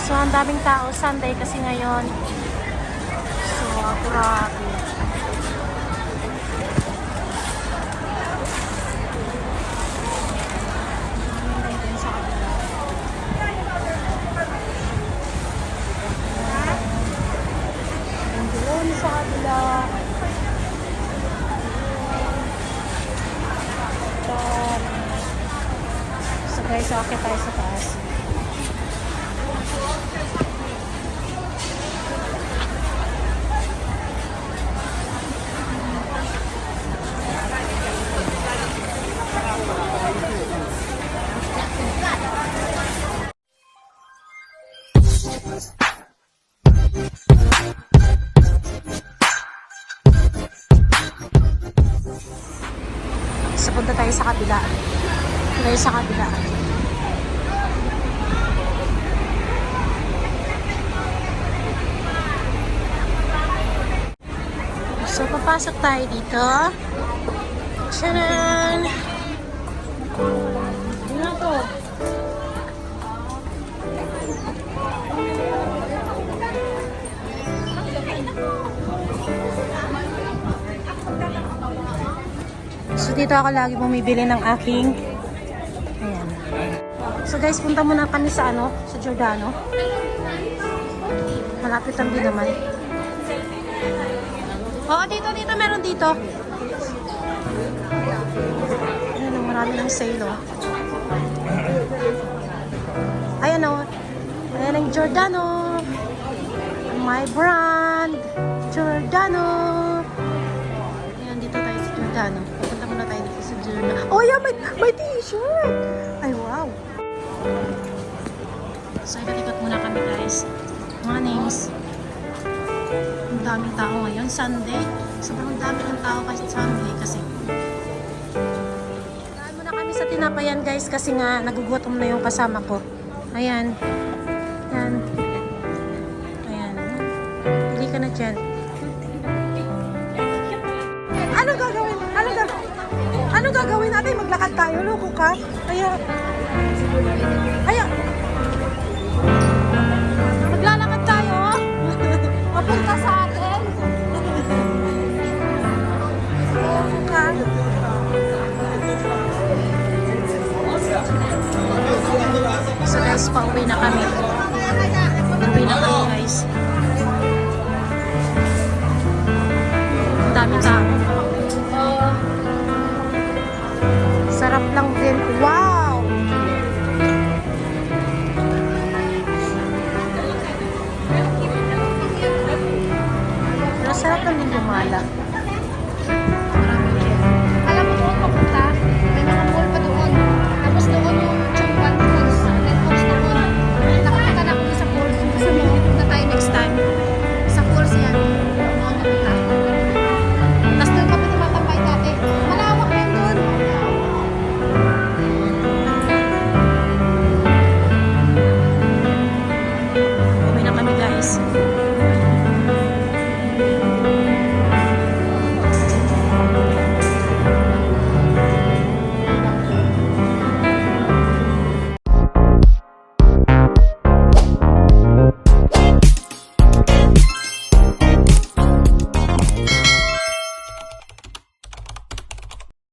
So, ang daming tao. Sunday kasi ngayon. So, grabe. Doon sa kabila. So guys, okay tayo sa taas. So, punta tayo sa kabila. Tayo sa kabila. So, papasok tayo dito. Tcharan! Ano to? So, dito ako lagi bumibili ng aking ayan. So, guys, punta muna kami sa sa Giordano. Malapit lang din naman. Oo, dito, meron dito. Ayan, marami ng sale, oh. Ayan, oh. Ayan ang Giordano. My brand. Giordano. Ayan, dito tayo sa Giordano. Punta muna tayo dito sa Giordano. Oh, yeah, may t-shirt. Ay, wow. So, ikot-ikot muna kami, guys. Mornings. Ang daming tao ngayon, Sunday. Sobrang dami ng tao kasi Sunday kasi. Daan muna kami sa tinapayan, guys, kasi nga nagugutom na yung kasama ko. Ayan. Ayan. Ayan. Pili ka na dyan. Ano gagawin natin? Maglakad tayo, loko ka? Ayan. Ayan. Maglalakad tayo. Papunta sa atin. Loko ka. So guys, pauwi na kami. Pauwi na kami, guys. Ang daming tao. Sarap lang din. Wow! Pero sarap lang din gumala.